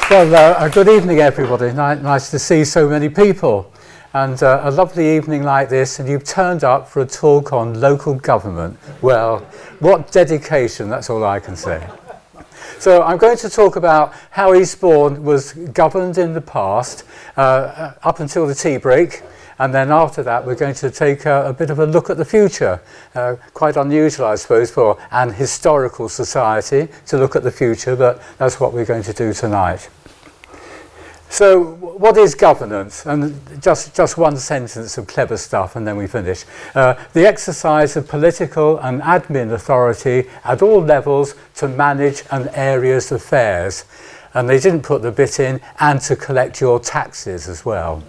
Well, good evening, everybody. Nice to see so many people. And a lovely evening like this, and you've turned up for a talk on local government. Well, what dedication, that's all I can say. So I'm going to talk about how Eastbourne was governed in the past, up until the tea break. And then after that, we're going to take a bit of a look at the future. Quite unusual, I suppose, for an historical society to look at the future, but that's what we're going to do tonight. So what is governance? And just one sentence of clever stuff and then we finish. The exercise of political and admin authority at all levels to manage an area's affairs. And they didn't put the bit in, and to collect your taxes as well.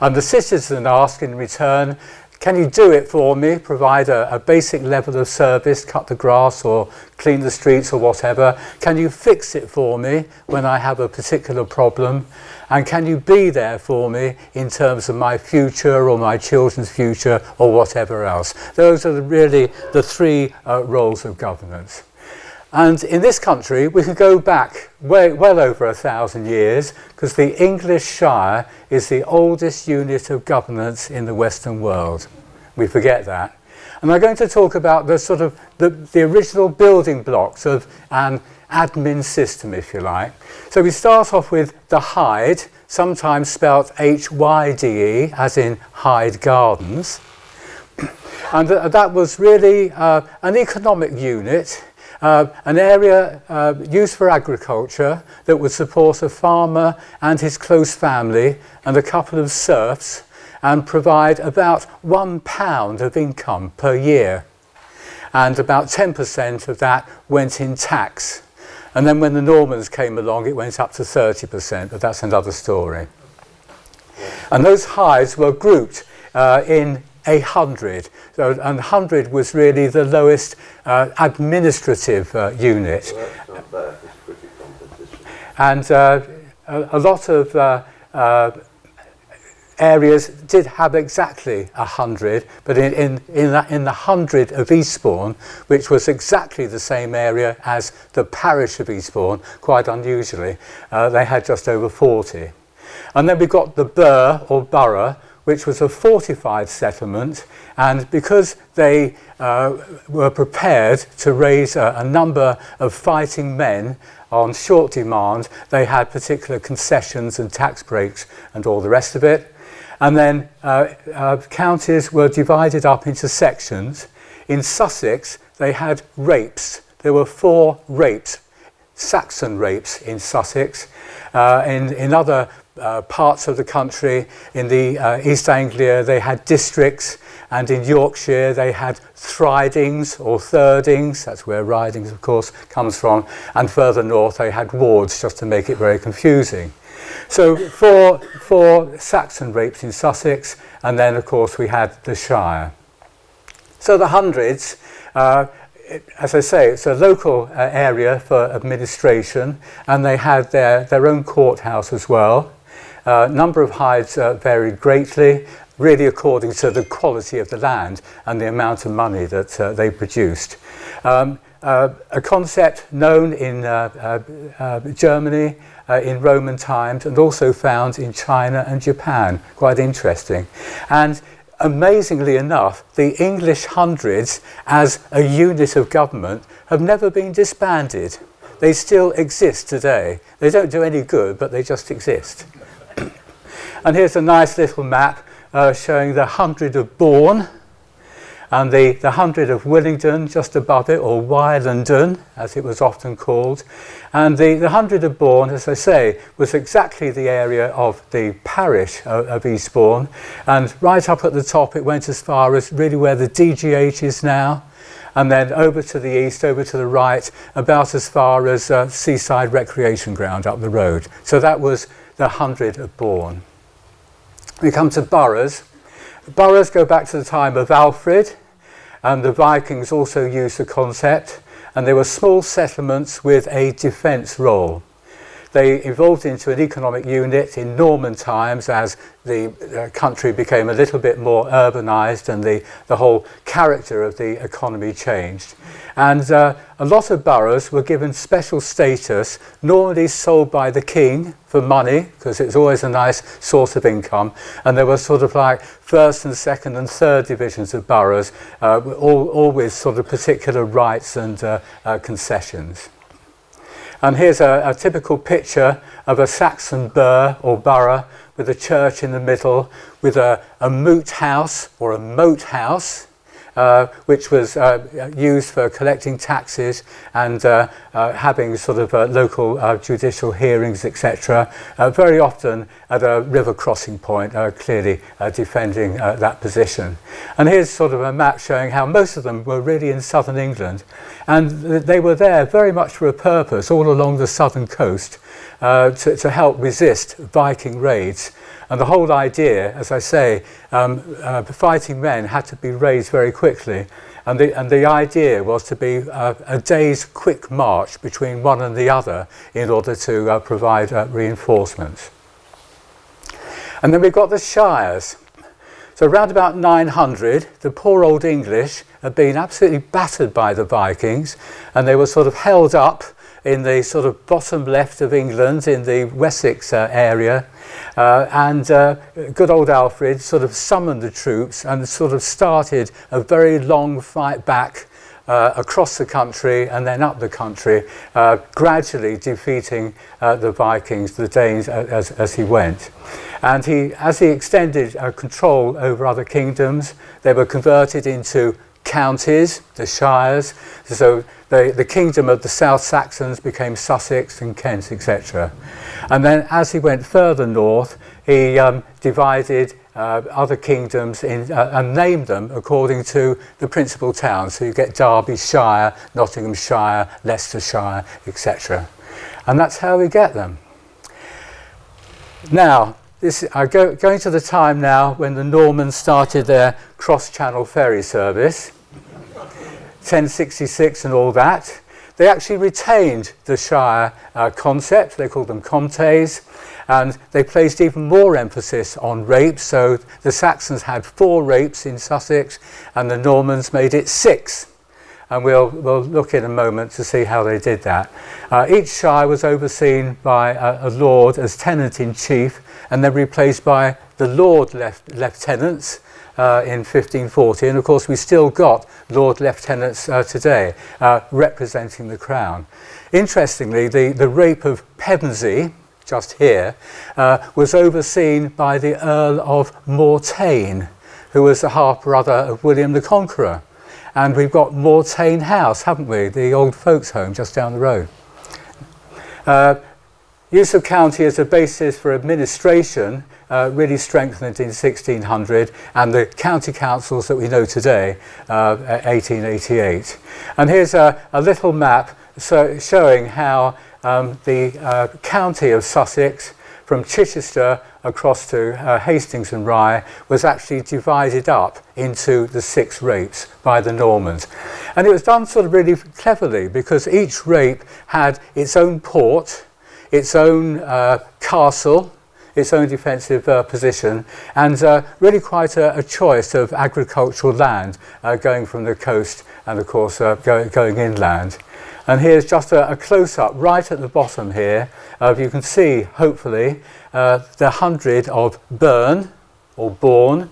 And the citizen asked in return, can you do it for me, provide a basic level of service, cut the grass or clean the streets or whatever? Can you fix it for me when I have a particular problem? And can you be there for me in terms of my future or my children's future or whatever else? Those are really the three roles of governance. And in this country, we could go back well over 1,000 years, because the English Shire is the oldest unit of governance in the Western world. We forget that. And I'm going to talk about the original building blocks of an admin system, if you like. So we start off with the Hyde, sometimes spelt H-Y-D-E, as in Hyde Gardens. And that was really an economic unit. An area used for agriculture that would support a farmer and his close family and a couple of serfs and provide about £1 of income per year. And about 10% of that went in tax. And then when the Normans came along, it went up to 30%, but that's another story. And those hides were grouped in 100. So, and 100 was really the lowest administrative unit. Well, that's not bad. It's pretty competition. And a lot of areas did have exactly 100, but in the 100 of Eastbourne, which was exactly the same area as the parish of Eastbourne, quite unusually, they had just over 40. And then we got the burgh or borough, which was a fortified settlement, and because they were prepared to raise a number of fighting men on short demand, they had particular concessions and tax breaks and all the rest of it. And then counties were divided up into sections. In Sussex, they had rapes. There were 4 rapes, Saxon rapes in Sussex. In other parts of the country, in the East Anglia, they had districts, and in Yorkshire they had thridings or thirdings, that's where ridings of course comes from, and further north they had wards, just to make it very confusing. So four Saxon rapes in Sussex, and then of course we had the Shire. So the hundreds, as I say, it's a local area for administration, and they had their own courthouse as well. Number of hides varied greatly, really according to the quality of the land and the amount of money that they produced. A concept known in Germany in Roman times, and also found in China and Japan, quite interesting. And amazingly enough, the English hundreds as a unit of government have never been disbanded. They still exist today. They don't do any good, but they just exist. And here's a nice little map showing the 100 of Bourne and the 100 of Willingdon just above it, or Wylendon as it was often called. And the 100 of Bourne, as I say, was exactly the area of the parish of Eastbourne, and right up at the top it went as far as really where the DGH is now, and then over to the east, over to the right, about as far as Seaside Recreation Ground up the road. So that was the 100 of Bourne. We come to boroughs. Boroughs go back to the time of Alfred, and the Vikings also used the concept, and they were small settlements with a defence role. they evolved into an economic unit in Norman times as the country became a little bit more urbanised and the whole character of the economy changed. And a lot of boroughs were given special status, normally sold by the king for money, because it's always a nice source of income. And there were sort of like first and second and third divisions of boroughs, all with sort of particular rights and concessions. And here's a typical picture of a Saxon burgh or borough with a church in the middle, with a moot house or a moat house, which was used for collecting taxes and having sort of local judicial hearings, etc. Very often at a river crossing point, clearly defending that position. And here's sort of a map showing how most of them were really in southern England, and they were there very much for a purpose all along the southern coast to help resist Viking raids. And the whole idea, as I say, fighting men had to be raised very quickly. And the idea was to be a day's quick march between one and the other in order to provide reinforcements. And then we've got the shires. So around about 900, the poor old English had been absolutely battered by the Vikings, and they were sort of held up in the sort of bottom left of England, in the Wessex area. And good old Alfred sort of summoned the troops and sort of started a very long fight back across the country and then up the country, gradually defeating the Vikings, the Danes, as he went. And as he extended control over other kingdoms, they were converted into counties, the shires. So the kingdom of the South Saxons became Sussex and Kent, etc. And then as he went further north, he divided other kingdoms and named them according to the principal towns. So you get Derbyshire, Nottinghamshire, Leicestershire, etc. And that's how we get them. Now, going to the time now when the Normans started their cross-channel ferry service, 1066 and all that. They actually retained the shire concept. They called them comtes, and they placed even more emphasis on rapes. So the Saxons had 4 rapes in Sussex, and the Normans made it 6. And we'll look in a moment to see how they did that. Each shire was overseen by a lord as tenant-in-chief, and then replaced by the Lord Lieutenants in 1540. And of course we still got Lord Lieutenants today representing the Crown. Interestingly, the rape of Pevensey, just here, was overseen by the Earl of Mortain, who was the half-brother of William the Conqueror. And we've got Mortain House, haven't we? The old folks' home just down the road. Use of county as a basis for administration really strengthened in 1600, and the county councils that we know today, 1888. And here's a little map showing how the county of Sussex, from Chichester across to Hastings and Rye, was actually divided up into the 6 rapes by the Normans. And it was done sort of really cleverly, because each rape had its own port, its own castle, its own defensive position, and really quite a choice of agricultural land going from the coast and of course going inland. And here's just a close-up right at the bottom here. You can see, hopefully, the 100 of Burn, or Bourne,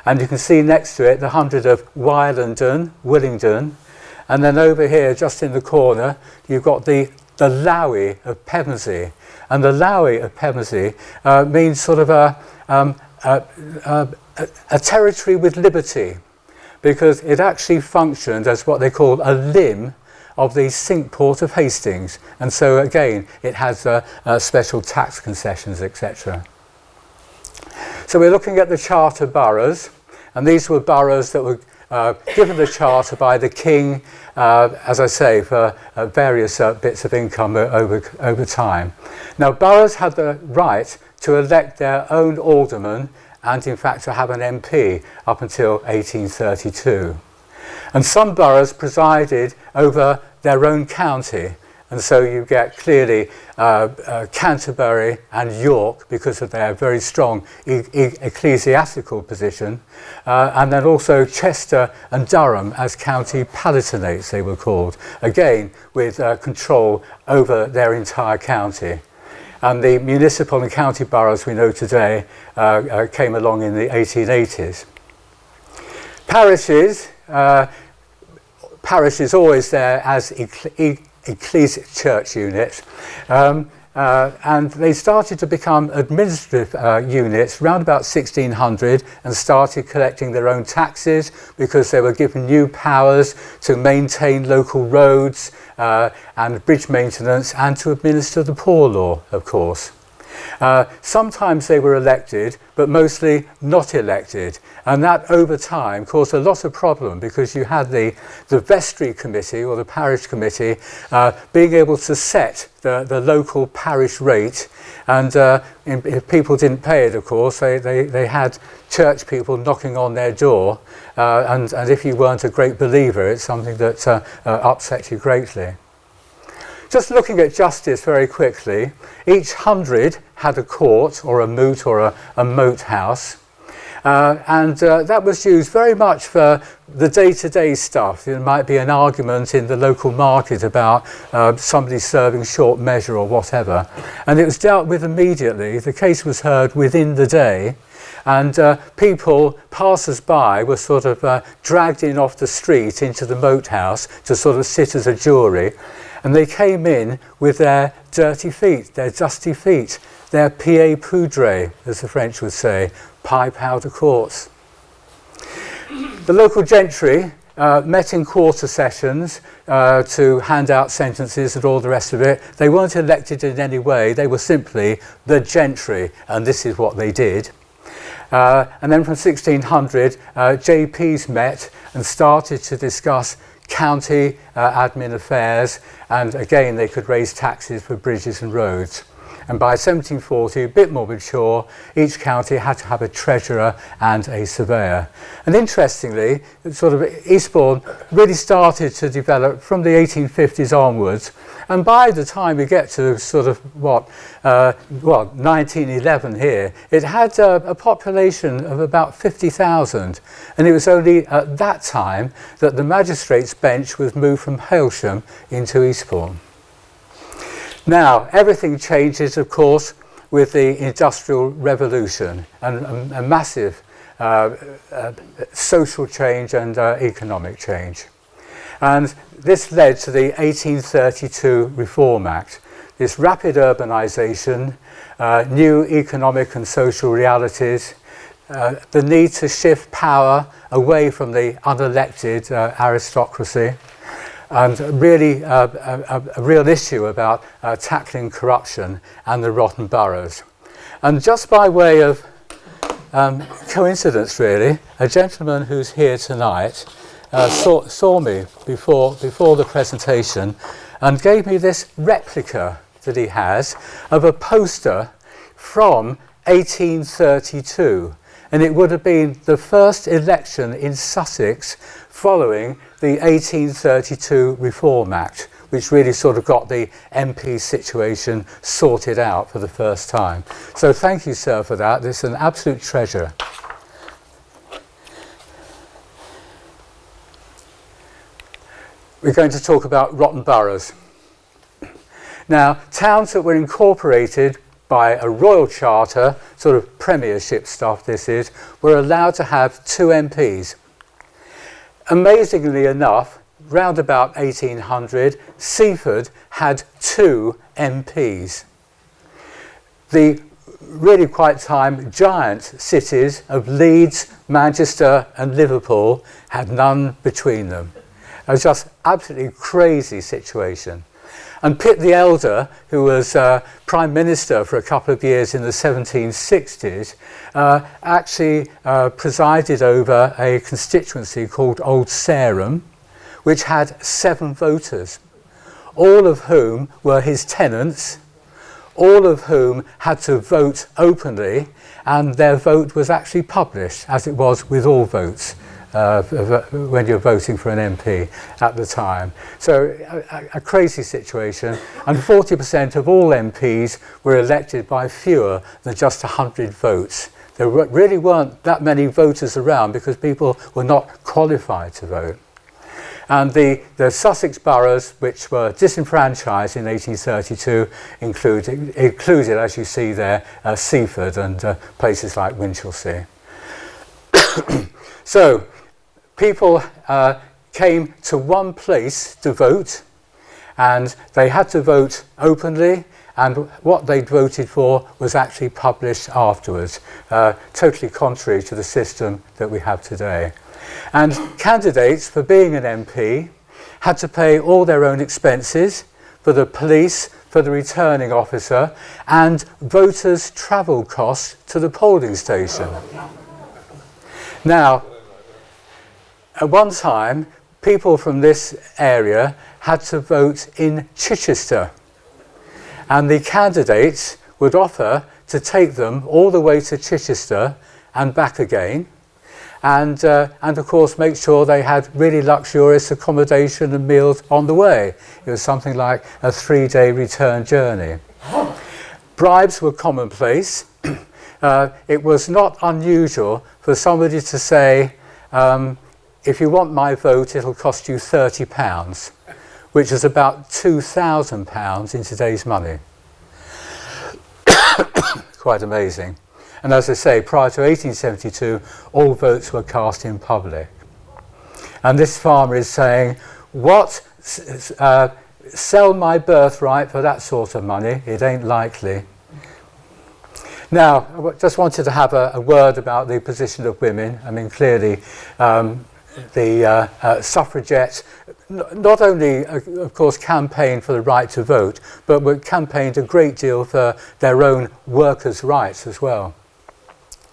and you can see next to it the 100 of Willingdon, and then over here, just in the corner, you've got the Lowie of Pevensey. And the Lowie of Pevensey means sort of a territory with liberty, because it actually functioned as what they call a limb of the Cinque Port of Hastings, and so again it has special tax concessions, etc. So we're looking at the charter boroughs, and these were boroughs that were given the charter by the king, as I say, for various bits of income over time. Now, boroughs had the right to elect their own alderman and, in fact, to have an MP up until 1832. And some boroughs presided over their own county, And so you get clearly Canterbury and York because of their very strong ecclesiastical position, and then also Chester and Durham as county palatinates, they were called, again with control over their entire county. And the municipal and county boroughs we know today came along in the 1880s. Parishes, parish is always there as ecclesial church units, and they started to become administrative units around about 1600 and started collecting their own taxes because they were given new powers to maintain local roads and bridge maintenance and to administer the poor law, of course. Sometimes they were elected, but mostly not elected, and that over time caused a lot of problem because you had the vestry committee or the parish committee being able to set the local parish rate, and if people didn't pay it, of course, they had church people knocking on their door, and if you weren't a great believer, it's something that upset you greatly. Just looking at justice very quickly, each 100 had a court or a moot or a moat house, and that was used very much for the day-to-day stuff. There might be an argument in the local market about somebody serving short measure or whatever, and it was dealt with immediately. The case was heard within the day, and people, passers-by, were sort of dragged in off the street into the moat house to sort of sit as a jury. And they came in with their dirty feet, their dusty feet, their pieds poudrés, as the French would say, pie-powder courts. The local gentry met in quarter sessions to hand out sentences and all the rest of it. They weren't elected in any way, they were simply the gentry, and this is what they did. And then from 1600, JPs met and started to discuss county admin affairs, and again they could raise taxes for bridges and roads. And by 1740, a bit more mature, each county had to have a treasurer and a surveyor. And interestingly, sort of Eastbourne really started to develop from the 1850s onwards. And by the time we get to sort of 1911 here, it had a population of about 50,000. And it was only at that time that the magistrates' bench was moved from Hailsham into Eastbourne. Now, everything changes, of course, with the Industrial Revolution and a massive social change and economic change. And this led to the 1832 Reform Act. This rapid urbanisation, new economic and social realities, the need to shift power away from the unelected aristocracy, and really a real issue about tackling corruption and the rotten boroughs. And just by way of coincidence, really, a gentleman who's here tonight saw me before the presentation and gave me this replica that he has of a poster from 1832. And it would have been the first election in Sussex following the 1832 Reform Act, which really sort of got the MP situation sorted out for the first time. So thank you, sir, for that. It's an absolute treasure. We're going to talk about rotten boroughs. Now, towns that were incorporated by a royal charter, sort of premiership stuff this is, were allowed to have 2 MPs. Amazingly enough, round about 1800, Seaford had 2 MPs. The really quite giant cities of Leeds, Manchester and Liverpool had none between them. It was just absolutely crazy situation. And Pitt the Elder, who was Prime Minister for a couple of years in the 1760s, actually presided over a constituency called Old Sarum, which had 7 voters, all of whom were his tenants, all of whom had to vote openly, and their vote was actually published, as it was with all votes when you're voting for an MP at the time. So a crazy situation, and 40% of all MPs were elected by fewer than just 100 votes. There really weren't that many voters around because people were not qualified to vote. And the Sussex boroughs, which were disenfranchised in 1832, included, as you see there, Seaford and places like Winchelsea. So people came to one place to vote, and they had to vote openly, and what they'd voted for was actually published afterwards, totally contrary to the system that we have today. And candidates, for being an MP, had to pay all their own expenses for the police, for the returning officer, and voters' travel costs to the polling station. Now, at one time, people from this area had to vote in Chichester, and the candidates would offer to take them all the way to Chichester and back again, and of course make sure they had really luxurious accommodation and meals on the way. It was something like a 3-day return journey. Bribes were commonplace. It was not unusual for somebody to say, if you want my vote, it'll cost you £30, which is about £2,000 in today's money. Quite amazing. And as I say, prior to 1872, all votes were cast in public. And this farmer is saying, what? Sell my birthright for that sort of money? It ain't likely. Now, I just wanted to have a word about the position of women. I mean, clearly, the suffragettes not only, of course, campaigned for the right to vote, but campaigned a great deal for their own workers' rights as well.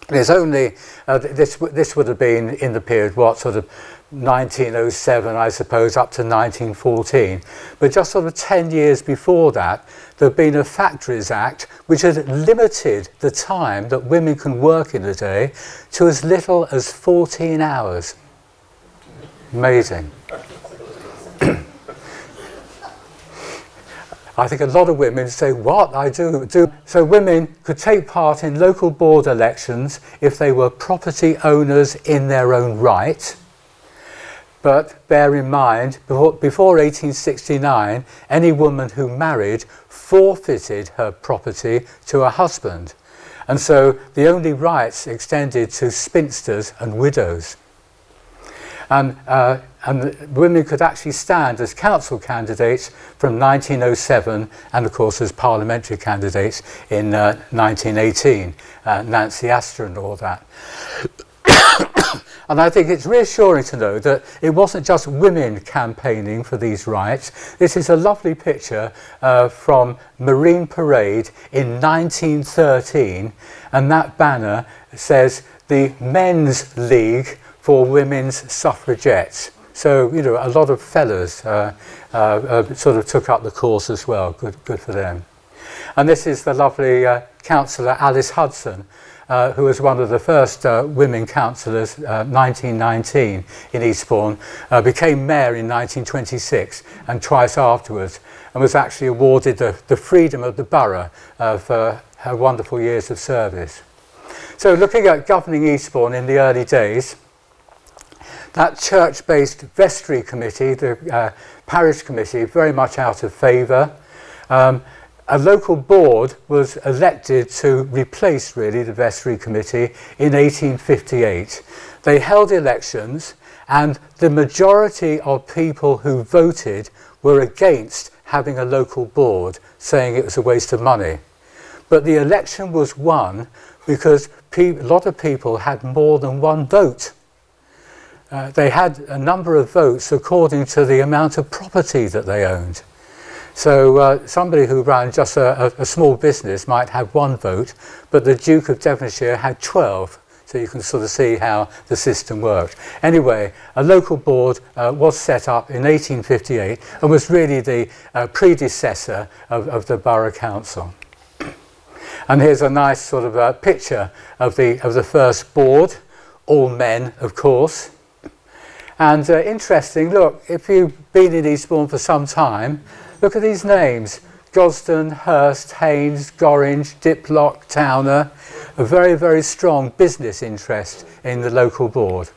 There's only, this would have been in the period, what, sort of 1907, I suppose, up to 1914. But just sort of 10 years before that, there had been a Factories Act which had limited the time that women can work in a day to as little as 14 hours. Amazing. I think a lot of women say, what? I do. So women could take part in local board elections if they were property owners in their own right. But bear in mind, before 1869, any woman who married forfeited her property to her husband. And so the only rights extended to spinsters and widows. And women could actually stand as council candidates from 1907 and of course as parliamentary candidates in 1918, Nancy Astor and all that. And I think it's reassuring to know that it wasn't just women campaigning for these rights. This is a lovely picture from Marine Parade in 1913, and that banner says the Men's League for Women's Suffragettes. So, you know, a lot of fellas sort of took up the cause as well. Good for them. And this is the lovely councillor Alice Hudson, who was one of the first women councillors, 1919 in Eastbourne, became mayor in 1926 and twice afterwards, and was actually awarded the Freedom of the Borough for her wonderful years of service. So looking at governing Eastbourne in the early days, that church-based vestry committee, the parish committee, very much out of favour. A local board was elected to replace really the vestry committee in 1858. They held elections, and the majority of people who voted were against having a local board, saying it was a waste of money. But the election was won because a lot of people had more than one vote. They had a number of votes according to the amount of property that they owned. So somebody who ran just a small business might have one vote, but the Duke of Devonshire had 12. So you can sort of see how the system worked. Anyway, a local board was set up in 1858 and was really the predecessor of the Borough Council. And here's a nice sort of picture of the first board, all men, of course. And interesting, look, if you've been in Eastbourne for some time, look at these names. Gosden, Hurst, Haynes, Gorringe, Diplock, Towner, a very, very strong business interest in the local board.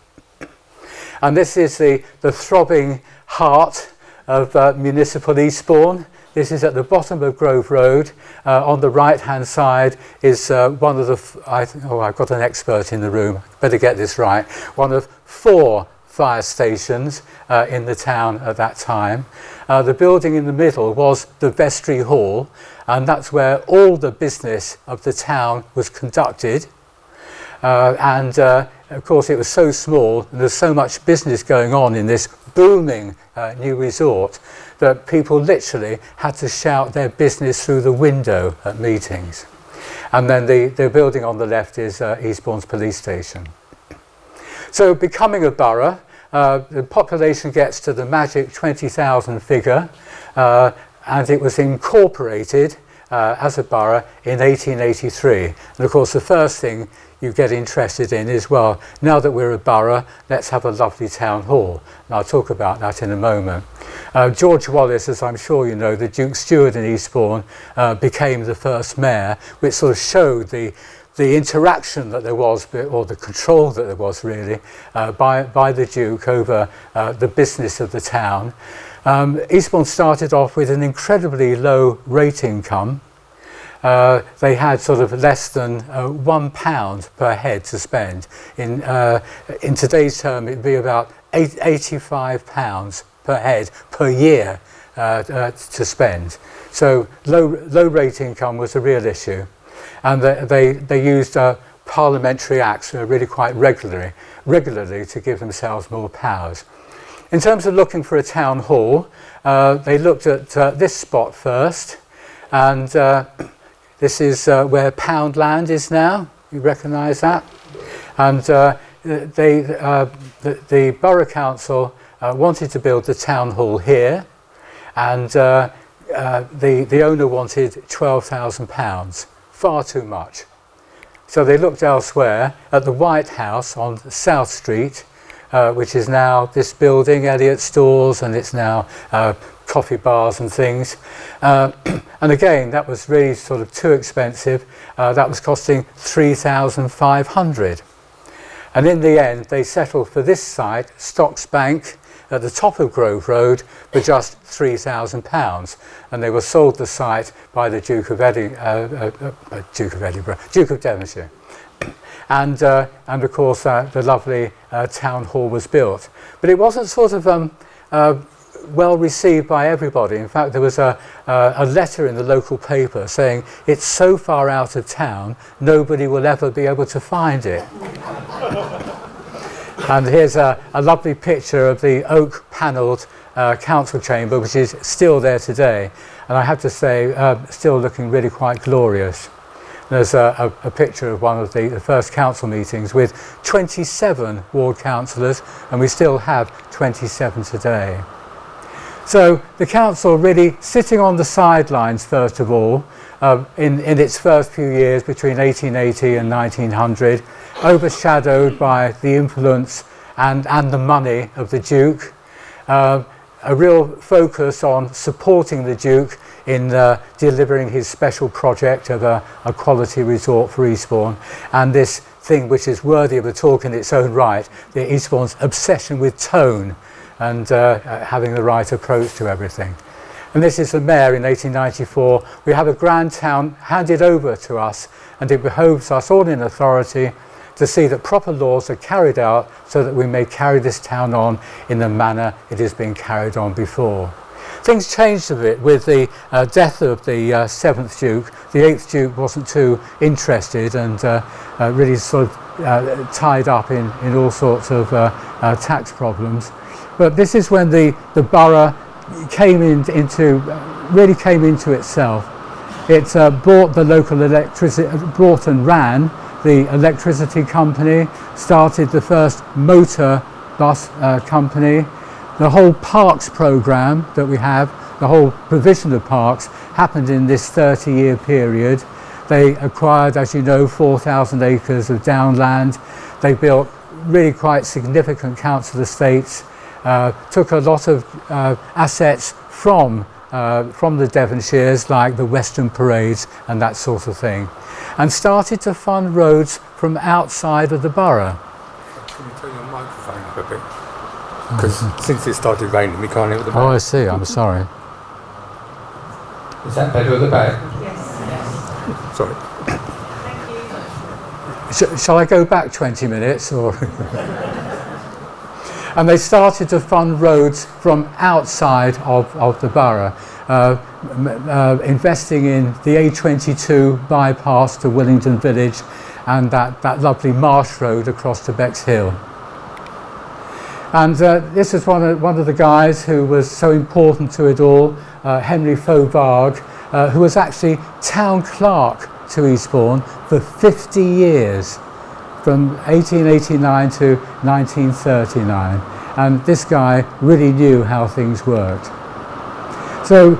And this is the throbbing heart of municipal Eastbourne. This is at the bottom of Grove Road. On the right-hand side is one of the, I've got an expert in the room, better get this right, one of 4 fire stations in the town at that time. The building in the middle was the vestry hall, and that's where all the business of the town was conducted. Of course, it was so small, and there's so much business going on in this booming new resort that people literally had to shout their business through the window at meetings. And then the building on the left is Eastbourne's police station. So becoming a borough, the population gets to the magic 20,000 figure, and it was incorporated as a borough in 1883. And of course, the first thing you get interested in is, well, now that we're a borough, let's have a lovely town hall. And I'll talk about that in a moment. George Wallace, as I'm sure you know, the Duke's steward in Eastbourne, became the first mayor, which sort of showed the interaction that there was, or the control that there was really, by the Duke over the business of the town. Eastbourne started off with an incredibly low rate income. They had sort of less than £1 per head to spend. In today's term, it'd be about £85 per head per year to spend. So low rate income was a real issue. And they used parliamentary acts really quite regularly to give themselves more powers. In terms of looking for a town hall, they looked at this spot first, and this is where Poundland is now. You recognise that? And the Borough Council wanted to build the town hall here, and the owner wanted £12,000. Far too much. So they looked elsewhere at the White House on South Street, which is now this building, Elliott Stores, and it's now coffee bars and things. And again, that was really sort of too expensive. That was costing £3,500. And in the end, they settled for this site, Stocks Bank, at the top of Grove Road, for just £3,000, and they were sold the site by the Duke of Devonshire, and of course the lovely town hall was built. But it wasn't sort of well received by everybody. In fact, there was a letter in the local paper saying it's so far out of town, nobody will ever be able to find it. And here's a lovely picture of the oak panelled council chamber, which is still there today. And I have to say, still looking really quite glorious. There's a picture of one of the first council meetings with 27 ward councillors, and we still have 27 today. So the council really sitting on the sidelines, first of all, in its first few years between 1880 and 1900, overshadowed by the influence and the money of the Duke. A real focus on supporting the Duke in delivering his special project of a quality resort for Eastbourne, and this thing which is worthy of a talk in its own right, the Eastbourne's obsession with tone and having the right approach to everything. And this is the mayor in 1894. We have a grand town handed over to us, and it behoves us all in authority to see that proper laws are carried out so that we may carry this town on in the manner it has been carried on before. Things changed a bit with the death of the 7th Duke. The 8th Duke wasn't too interested and really sort of tied up in all sorts of tax problems. But this is when the borough really came into itself. It bought the local bought and ran the electricity company, started the first motor bus company. The whole parks programme that we have, the whole provision of parks, happened in this 30-year period. They acquired, as you know, 4,000 acres of downland. They built really quite significant council estates took a lot of assets from the Devonshires, like the Western Parades and that sort of thing, and started to fund roads from outside of the borough. Can you turn your microphone up a bit? Because since it started raining, we can't hear the back. Oh, I see. I'm sorry. Is that better at the back? Yes. Sorry. Thank you. Shall I go back 20 minutes? Or And they started to fund roads from outside of the borough, investing in the A22 bypass to Willingdon Village and that lovely marsh road across to Bexhill. And this is one of the guys who was so important to it all, Henry Fauvargue, who was actually town clerk to Eastbourne for 50 years, from 1889 to 1939. And this guy really knew how things worked. So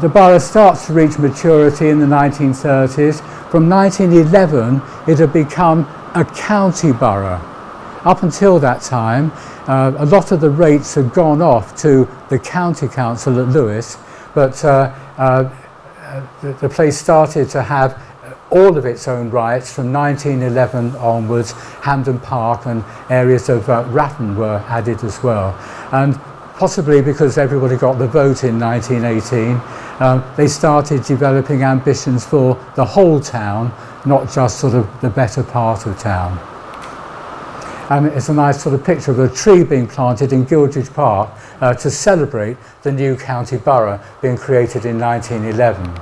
the borough starts to reach maturity in the 1930s. From 1911, it had become a county borough. Up until that time, a lot of the rates had gone off to the county council at Lewes, but the place started to have all of its own rights from 1911 onwards. Hampden Park and areas of Ratton were added as well. And possibly because everybody got the vote in 1918, they started developing ambitions for the whole town, not just sort of the better part of town. And it's a nice sort of picture of a tree being planted in Gildridge Park to celebrate the new county borough being created in 1911.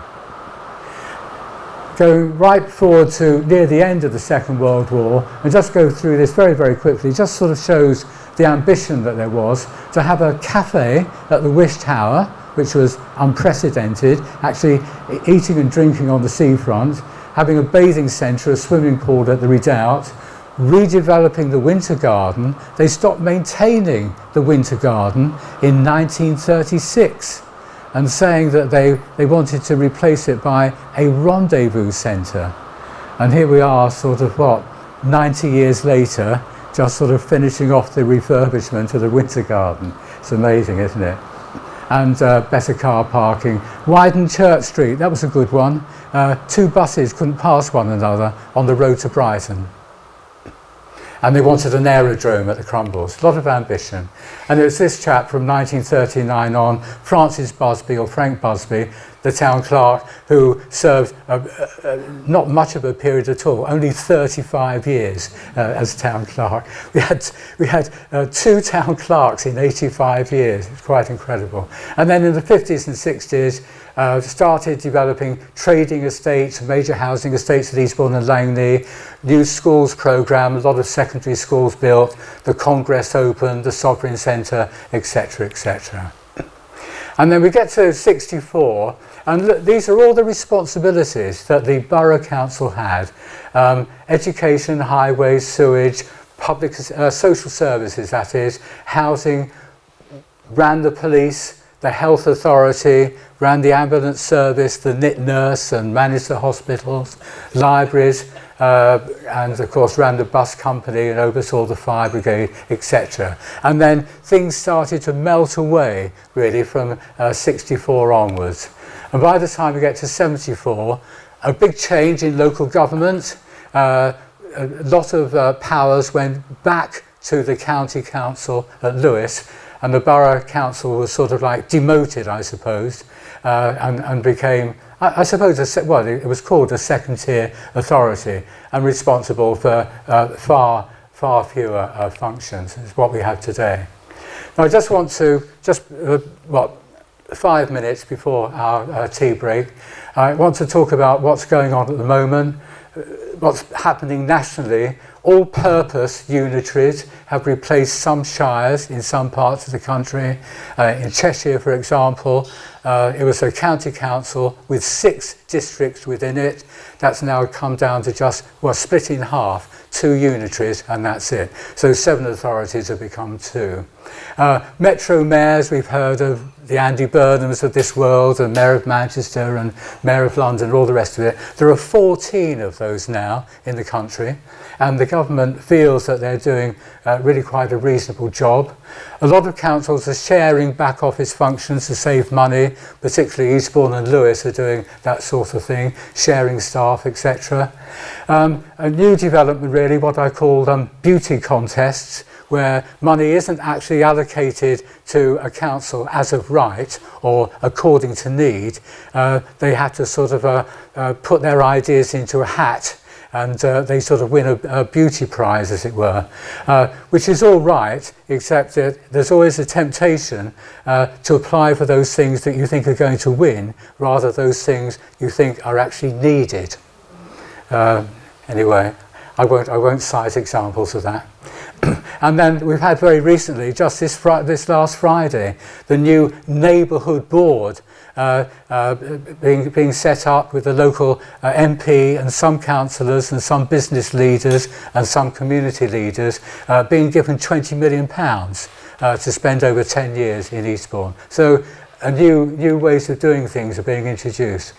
Going right forward to near the end of the Second World War, and just go through this very, very quickly, just sort of shows the ambition that there was to have a cafe at the Wish Tower, which was unprecedented, actually eating and drinking on the seafront, having a bathing centre, a swimming pool at the Redoubt, redeveloping the Winter Garden. They stopped maintaining the Winter Garden in 1936 and saying that they wanted to replace it by a rendezvous centre. And here we are sort of, 90 years later, just sort of finishing off the refurbishment of the Winter Garden. It's amazing, isn't it? And better car parking. Widen Church Street, that was a good one. 2 buses couldn't pass one another on the road to Brighton. And they wanted an aerodrome at the Crumbles. A lot of ambition. And it was this chap from 1939 on, Francis Busby, or Frank Busby, the town clerk, who served not much of a period at all, only 35 years as town clerk. We had 2 town clerks in 85 years. It's quite incredible. And then in the 50s and 60s, started developing trading estates, major housing estates at Eastbourne and Langley, new schools programme, a lot of secondary schools built, the Congress opened, the Sovereign Centre, etc., etc. And then we get to 64, and look, these are all the responsibilities that the Borough Council had. Education, highways, sewage, public social services, that is, housing, ran the police, the health authority, ran the ambulance service, the knit nurse, and managed the hospitals, libraries, and of course ran the bus company and oversaw the fire brigade, etc. And then things started to melt away really from 64 onwards. And by the time we get to 74, a big change in local government. A lot of powers went back to the county council at Lewes, and the borough council was sort of like demoted, I suppose, and became, I suppose, it was called a second-tier authority and responsible for far fewer functions. Is what we have today. Now, I just want to, 5 minutes before our tea break, I want to talk about what's going on at the moment, what's happening nationally. All-purpose unitaries have replaced some shires in some parts of the country. In Cheshire, for example, it was a county council with 6 districts within it. That's now come down to just, split in half, 2 unitaries, and that's it. So 7 authorities have become 2. Metro mayors, we've heard of the Andy Burnhams of this world, and Mayor of Manchester and Mayor of London and all the rest of it. There are 14 of those now in the country, and the government feels that they're doing really quite a reasonable job. A lot of councils are sharing back office functions to save money, particularly Eastbourne and Lewis are doing that sort of thing, sharing staff, etc. A new development really, what I call beauty contests, where money isn't actually allocated to a council as of right or according to need. They have to sort of put their ideas into a hat, and they sort of win a beauty prize, as it were, which is all right, except that there's always a temptation to apply for those things that you think are going to win, rather those things you think are actually needed. Anyway, I won't cite examples of that. And then we've had very recently, just this last Friday, the new neighbourhood board being set up with the local MP and some councillors and some business leaders and some community leaders being given £20 million to spend over 10 years in Eastbourne. So new ways of doing things are being introduced.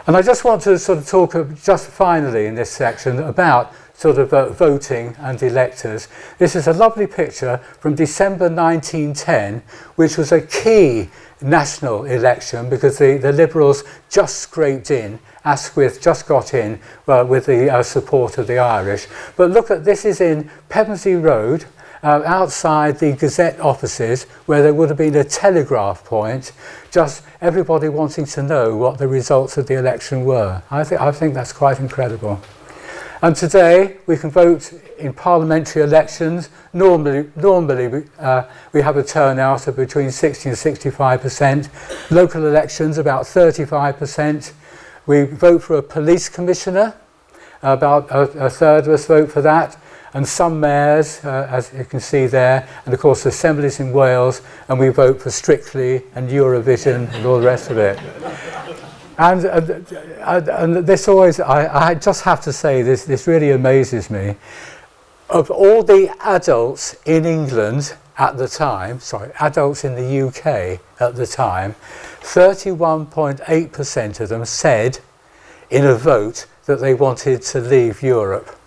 And I just want to sort of talk just finally in this section about sort of voting and electors. This is a lovely picture from December 1910, which was a key national election because the Liberals just scraped in. Asquith just got in with the support of the Irish. But look at this, is in Pevensey Road, outside the Gazette offices, where there would have been a telegraph point, just everybody wanting to know what the results of the election were. I think that's quite incredible. And today we can vote in parliamentary elections. Normally we have a turnout of between 60 and 65%. Local elections about 35%. We vote for a police commissioner. About a third of us vote for that. And some mayors, as you can see there, and of course assemblies in Wales, and we vote for Strictly and Eurovision and all the rest of it. And this always, I just have to say, this really amazes me. Of all the adults in England at the time, adults in the UK at the time, 31.8% of them said in a vote that they wanted to leave Europe.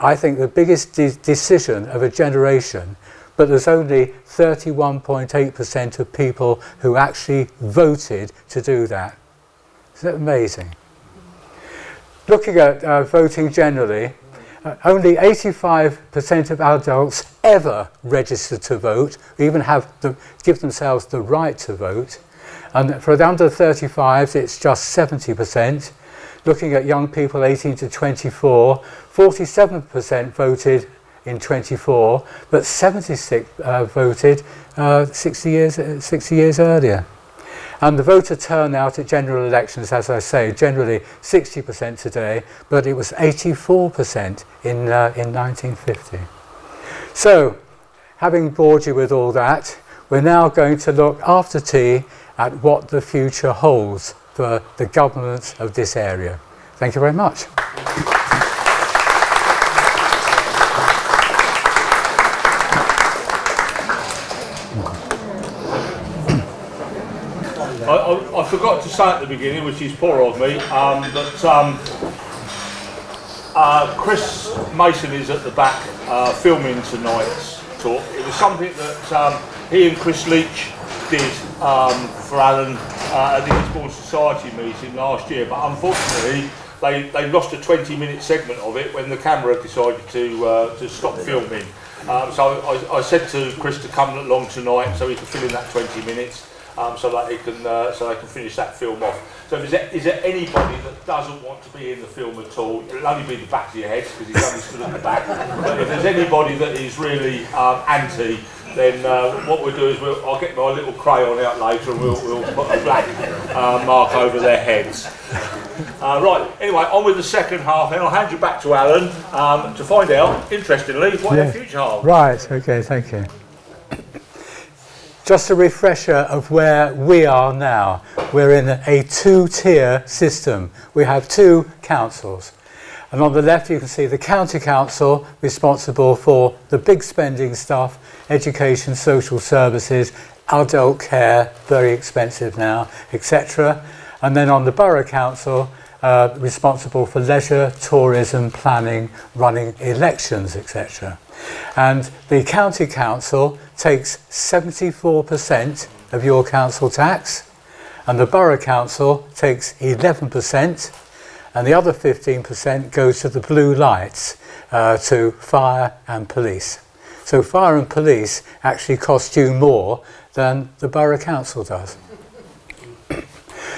I think the biggest decision of a generation, but there's only 31.8% of people who actually voted to do that. Isn't that amazing? Looking at voting generally, only 85% of adults ever register to vote, even give themselves the right to vote. And for the under 35s, it's just 70%. Looking at young people 18 to 24, 47% voted in 24, but 76 voted 60 years earlier. And the voter turnout at general elections, as I say, generally 60% today, but it was 84% in 1950. So, having bored you with all that, we're now going to look after tea at what the future holds for the governments of this area. Thank you very much. I forgot to say at the beginning, which is poor of me, that Chris Mason is at the back filming tonight's talk. It was something that he and Chris Leach did for Alan at the Eastbourne Society meeting last year, but unfortunately they lost a 20-minute segment of it when the camera decided to stop filming. So I said to Chris to come along tonight so he can fill in that 20 minutes. So that they can finish that film off. So is there anybody that doesn't want to be in the film at all? It'll only be the back of your head because he's only stood at the back. But if there's anybody that is really anti, then what we'll do is I'll get my little crayon out later and we'll put a black mark over their heads. Right, anyway, on with the second half, and I'll hand you back to Alan to find out, interestingly, what their future holds. Right, okay, thank you. Just a refresher of where we are now. We're in a two-tier system. We have two councils. And on the left you can see the county council, responsible for the big spending stuff, education, social services, adult care, very expensive now, etc. And then on the borough council, responsible for leisure, tourism, planning, running elections, etc. And the county council takes 74% of your council tax, and the borough council takes 11%, and the other 15% goes to the blue lights, to fire and police. So fire and police actually cost you more than the borough council does.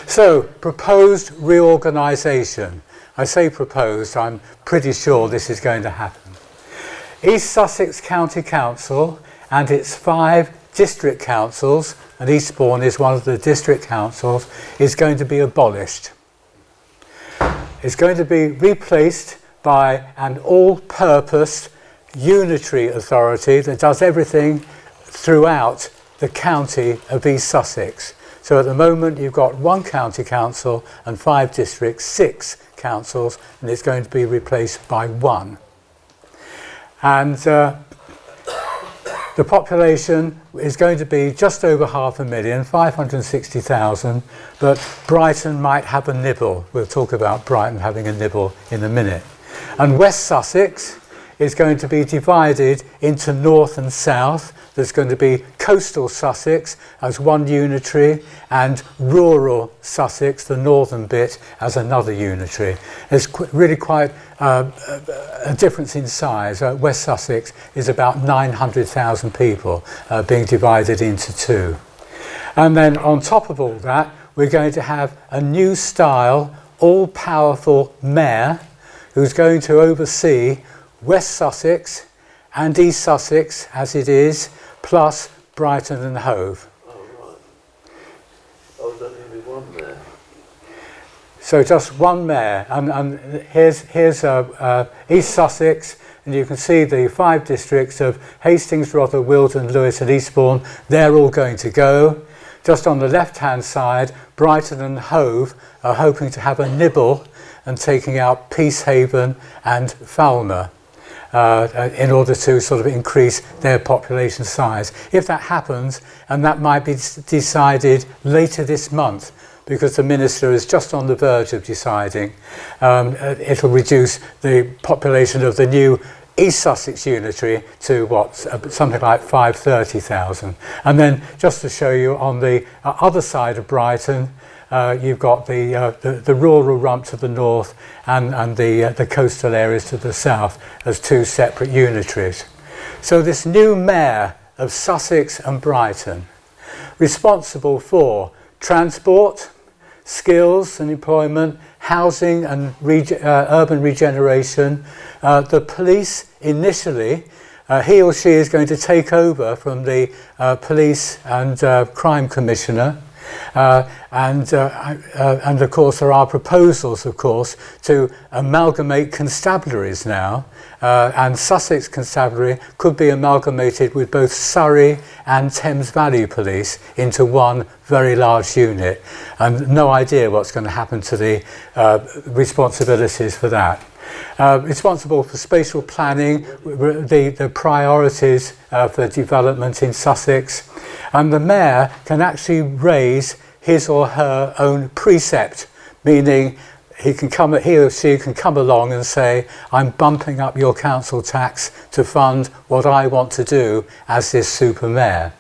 So, proposed reorganisation. I say proposed, I'm pretty sure this is going to happen. East Sussex County Council and its 5 district councils, and Eastbourne is one of the district councils, is going to be abolished. It's going to be replaced by an all-purpose unitary authority that does everything throughout the county of East Sussex. So at the moment you've got 1 county council and 5 districts, 6 councils, and it's going to be replaced by 1. And the population is going to be just over 500,000, 560,000, but Brighton might have a nibble. We'll talk about Brighton having a nibble in a minute. And West Sussex is going to be divided into north and south. There's going to be coastal Sussex as one unitary and rural Sussex, the northern bit, as another unitary. There's really quite a difference in size. West Sussex is about 900,000 people being divided into 2. And then on top of all that, we're going to have a new style, all-powerful mayor who's going to oversee West Sussex and East Sussex as it is, plus Brighton and Hove. Oh, right. Oh, there's only one there. So just one mayor, and here's East Sussex, and you can see the 5 districts of Hastings, Rother, Wilton, Lewes and Eastbourne. They're all going to go. Just on the left-hand side, Brighton and Hove are hoping to have a nibble and taking out Peacehaven and Falmer. In order to sort of increase their population size. If that happens, and that might be decided later this month, because the Minister is just on the verge of deciding, it'll reduce the population of the new East Sussex unitary to something like 530,000. And then just to show you on the other side of Brighton, you've got the rural rump to the north and the coastal areas to the south as 2 separate unitaries. So this new mayor of Sussex and Brighton, responsible for transport, skills and employment, housing and urban regeneration, the police initially, he or she is going to take over from the police and crime commissioner. And of course there are proposals, of course, to amalgamate constabularies now, and Sussex Constabulary could be amalgamated with both Surrey and Thames Valley Police into one very large unit, and no idea what's going to happen to the responsibilities for that. Responsible for spatial planning, the priorities for development in Sussex, and the mayor can actually raise his or her own precept, meaning he or she can come along and say, I'm bumping up your council tax to fund what I want to do as this super mayor.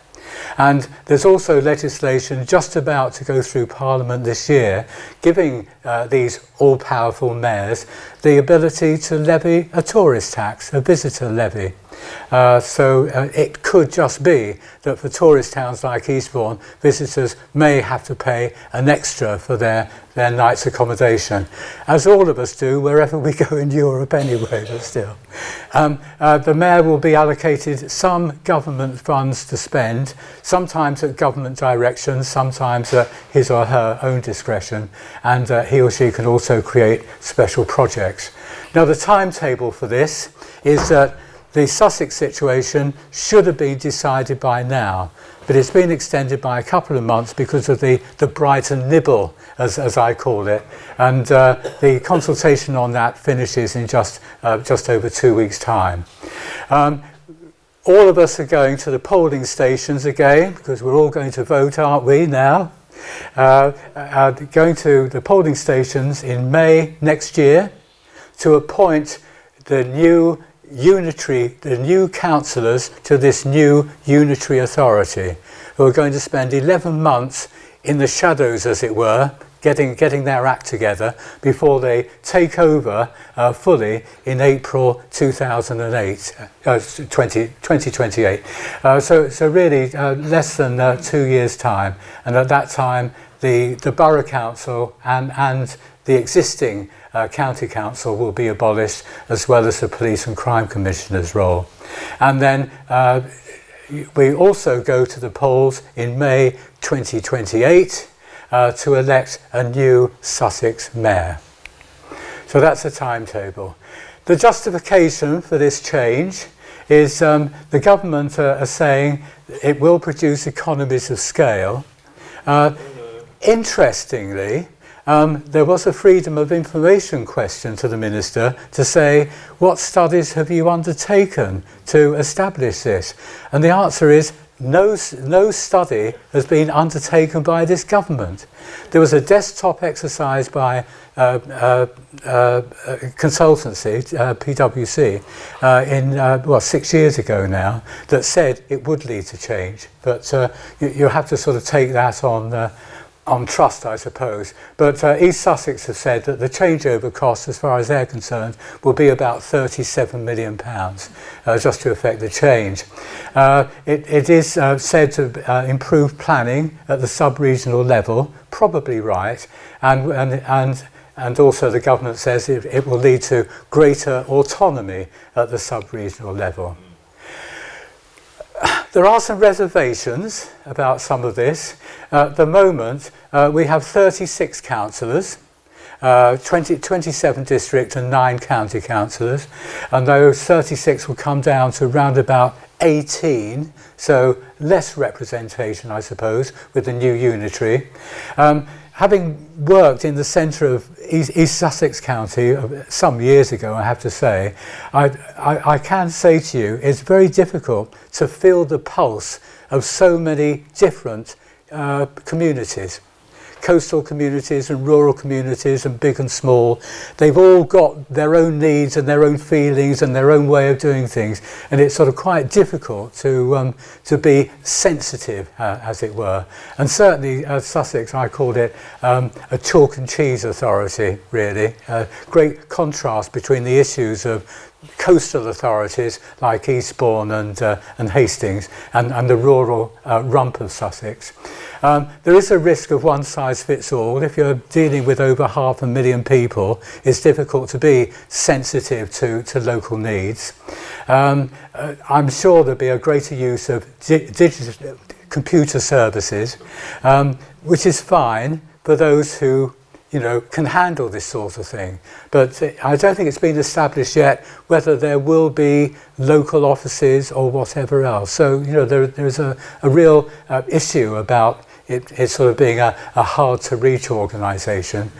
And there's also legislation just about to go through Parliament this year, giving these all-powerful mayors the ability to levy a tourist tax, a visitor levy. So it could just be that for tourist towns like Eastbourne, visitors may have to pay an extra for their night's accommodation, as all of us do wherever we go in Europe anyway, but still. The mayor will be allocated some government funds to spend, sometimes at government direction, sometimes at his or her own discretion, and he or she can also create special projects. Now the timetable for this is that the Sussex situation should have been decided by now, but it's been extended by a couple of months because of the Brighton nibble, as I call it, and the consultation on that finishes in just over 2 weeks' time. all of us are going to the polling stations again, because we're all going to vote, aren't we, now? Going to the polling stations in May next year to appoint the new councillors to this new unitary authority, who are going to spend 11 months in the shadows, as it were, getting their act together before they take over fully in April 2028. So really less than 2 years' time. And at that time, the Borough Council and the existing County Council will be abolished, as well as the Police and Crime Commissioner's role. And then we also go to the polls in May 2028 to elect a new Sussex mayor. So that's the timetable. The justification for this change is the government are saying it will produce economies of scale. Interestingly, there was a freedom of information question to the minister to say, what studies have you undertaken to establish this? And the answer is, no study has been undertaken by this government. There was a desktop exercise by consultancy, PwC, in 6 years ago now, that said it would lead to change. But you have to sort of take that on trust, I suppose. But East Sussex have said that the changeover cost, as far as they're concerned, will be about £37 million, just to effect the change. It is said to improve planning at the sub-regional level, probably right, and also the government says it will lead to greater autonomy at the sub-regional level. There are some reservations about some of this. At the moment, we have 36 councillors, 27 district and 9 county councillors, and those 36 will come down to round about 18, so less representation, I suppose, with the new unitary. Having worked in the centre of East Sussex County some years ago, I have to say, I can say to you, it's very difficult to feel the pulse of so many different communities. Coastal communities and rural communities and big and small, they've all got their own needs and their own feelings and their own way of doing things, and it's sort of quite difficult to be sensitive, as it were. And certainly Sussex, I called it a chalk and cheese authority, really. Great contrast between the issues of coastal authorities like Eastbourne and Hastings and the rural rump of Sussex. There is a risk of one size fits all. If you're dealing with over 500,000 people, it's difficult to be sensitive to local needs. I'm sure there'll be a greater use of digital computer services, which is fine for those who can handle this sort of thing. But I don't think it's been established yet whether there will be local offices or whatever else. So, there's a real issue about it sort of being a hard-to-reach organisation.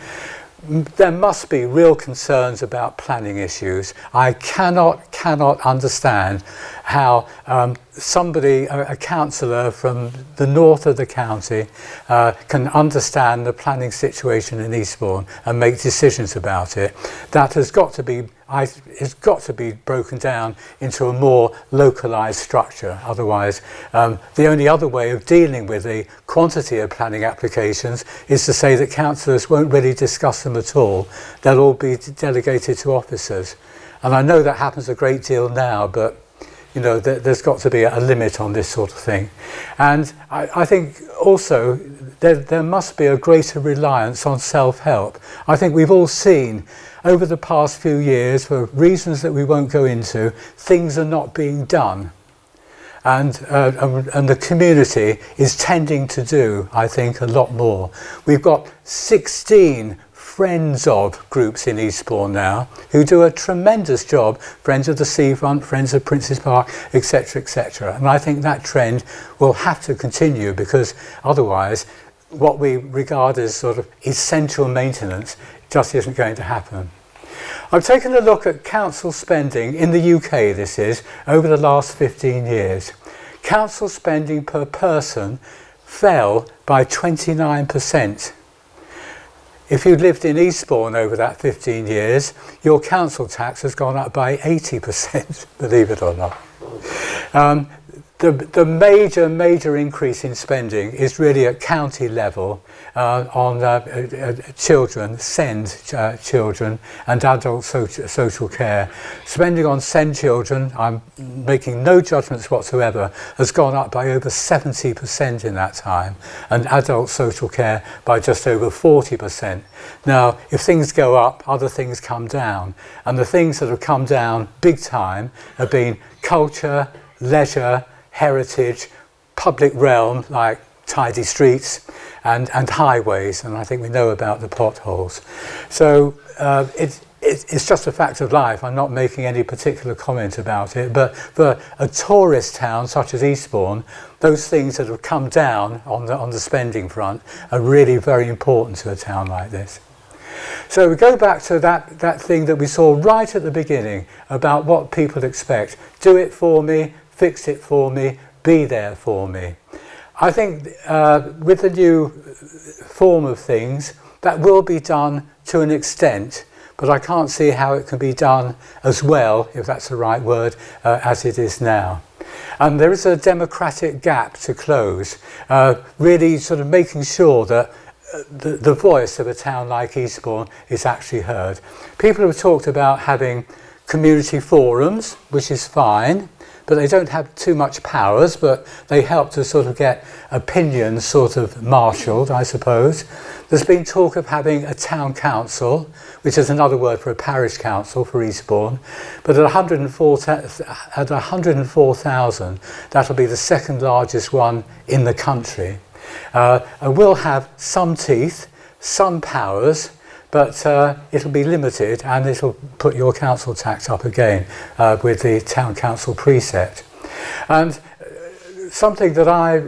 There must be real concerns about planning issues. I cannot understand how somebody, a councillor from the north of the county, can understand the planning situation in Eastbourne and make decisions about it. That has got to be broken down into a more localised structure. Otherwise, the only other way of dealing with the quantity of planning applications is to say that councillors won't really discuss them at all. They'll all be delegated to officers. And I know that happens a great deal now, but there's got to be a limit on this sort of thing. And I think also there must be a greater reliance on self-help. I think we've all seen over the past few years, for reasons that we won't go into, things are not being done. And the community is tending to do, I think, a lot more. We've got 16 Friends of groups in Eastbourne now who do a tremendous job, Friends of the Seafront, Friends of Prince's Park, etc., etc. And I think that trend will have to continue, because otherwise what we regard as sort of essential maintenance just isn't going to happen. I've taken a look at council spending in the UK, this is, over the last 15 years. Council spending per person fell by 29%. If you lived in Eastbourne over that 15 years, your council tax has gone up by 80%, believe it or not. The major increase in spending is really at county level on children, SEND children and adult social care. Spending on SEND children, I'm making no judgments whatsoever, has gone up by over 70% in that time, and adult social care by just over 40%. Now, if things go up, other things come down, and the things that have come down big time have been culture, leisure, heritage, public realm like tidy streets and highways, and I think we know about the potholes. So it's just a fact of life. I'm not making any particular comment about it, but for a tourist town such as Eastbourne, those things that have come down on the spending front are really very important to a town like this. So we go back to that thing that we saw right at the beginning about what people expect. Do it for me, fix it for me, be there for me. I think with the new form of things, that will be done to an extent, but I can't see how it can be done as well, if that's the right word, as it is now. And there is a democratic gap to close, really sort of making sure that the voice of a town like Eastbourne is actually heard. People have talked about having community forums, which is fine, but they don't have too much powers, but they help to sort of get opinions sort of marshalled, I suppose. There's been talk of having a town council, which is another word for a parish council for Eastbourne, but at 104,000, that'll be the second largest one in the country. And will have some teeth, some powers, but it'll be limited, and it'll put your council tax up again with the town council precept. And something that I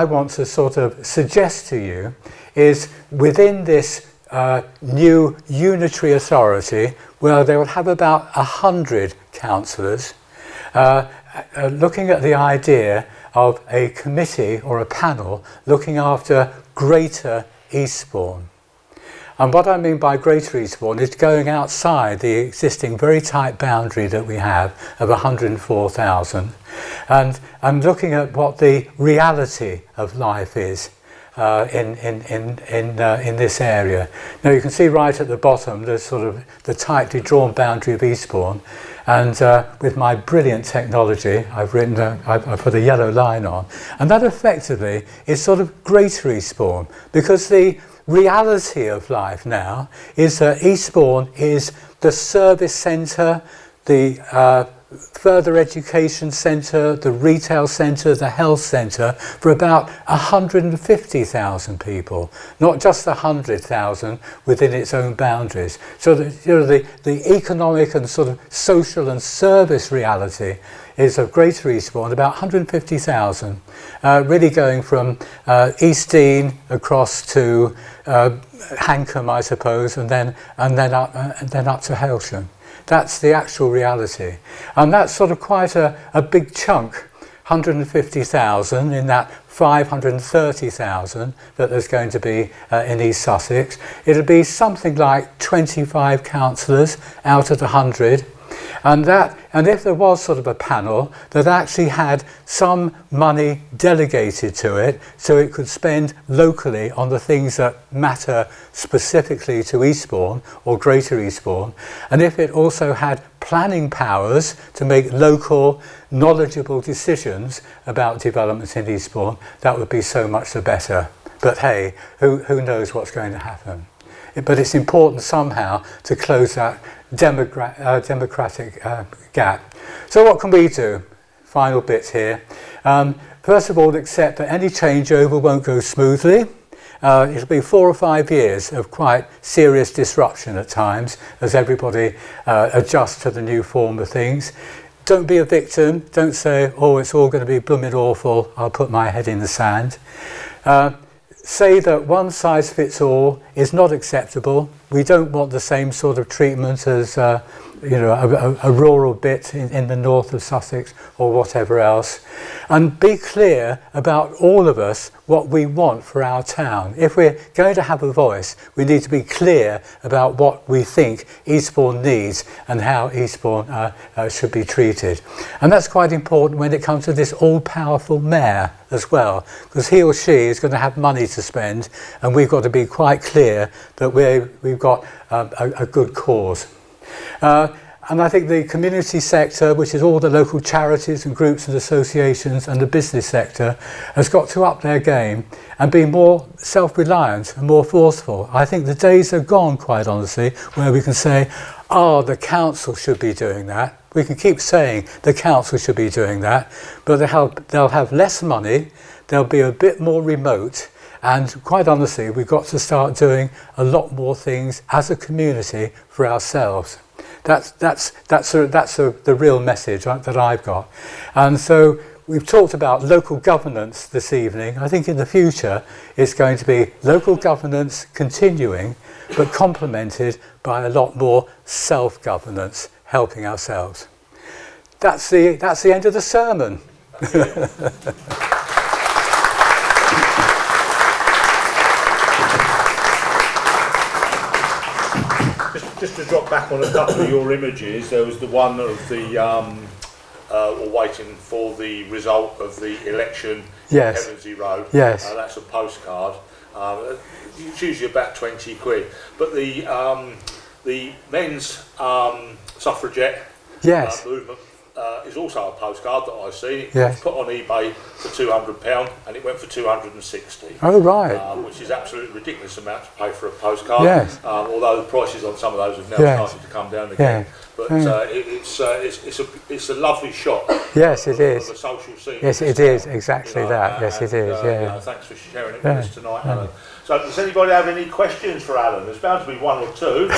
want to sort of suggest to you is within this new unitary authority, where they will have about 100 councillors, looking at the idea of a committee or a panel looking after Greater Eastbourne. And what I mean by Greater Eastbourne is going outside the existing very tight boundary that we have of 104,000 and looking at what the reality of life is in this area. Now you can see right at the bottom there's sort of the tightly drawn boundary of Eastbourne, and with my brilliant technology I've put a yellow line on, and that effectively is sort of Greater Eastbourne, because the reality of life now is that Eastbourne is the service centre, the further education centre, the retail centre, the health centre for about 150,000 people, not just 100,000 within its own boundaries. So the economic and sort of social and service reality is of Greater Eastbourne, about 150,000, really going from East Dean across to Hankham, I suppose, and then up to Hailsham. That's the actual reality, and that's sort of quite a big chunk. 150,000 in that 530,000 that there's going to be in East Sussex. It'll be something like 25 councillors out of the 100. And if there was sort of a panel that actually had some money delegated to it, so it could spend locally on the things that matter specifically to Eastbourne or Greater Eastbourne, and if it also had planning powers to make local, knowledgeable decisions about developments in Eastbourne, that would be so much the better. But hey, who knows what's going to happen? But it's important somehow to close that democratic gap. So what can we do? Final bits here. First of all, accept that any changeover won't go smoothly. It'll be 4 or 5 years of quite serious disruption at times as everybody adjusts to the new form of things. Don't be a victim. Don't say, oh, it's all going to be blooming awful, I'll put my head in the sand. Say that one size fits all is not acceptable. we don't want the same sort of treatment as a rural bit in the north of Sussex or whatever else. And be clear about all of us what we want for our town. If we're going to have a voice, we need to be clear about what we think Eastbourne needs and how Eastbourne should be treated. And that's quite important when it comes to this all-powerful mayor as well, because he or she is going to have money to spend, and we've got to be quite clear that we've got a good cause. And I think the community sector, which is all the local charities and groups and associations, and the business sector, has got to up their game and be more self-reliant and more forceful. I think the days are gone, quite honestly, where we can say, oh, the council should be doing that. We can keep saying the council should be doing that, but they'll have less money, they'll be a bit more remote, and quite honestly, we've got to start doing a lot more things as a community for ourselves. That's the real message that I've got. And so we've talked about local governance this evening. I think in the future it's going to be local governance continuing, but complemented by a lot more self-governance, helping ourselves. That's the end of the sermon. Just to drop back on a couple of your images, there was the one of the we're waiting for the result of the election Yes. in Heavensey Road. Yes. That's a postcard. It's usually about 20 quid. But the men's suffragette Yes. movement is also a postcard that I see. It Yes. was put on eBay for £200 and it went for 260. Oh, right. Which is absolutely ridiculous amount to pay for a postcard. Yes. Although the prices on some of those have now Yes. started to come down again. Yeah. But it's a lovely shot. Yes, it is. Of a social scene. Yes, it is exactly that. Yes, it is. Yeah. Thanks for sharing it with us tonight, Alan. So, does anybody have any questions for Alan? There's bound to be one or two.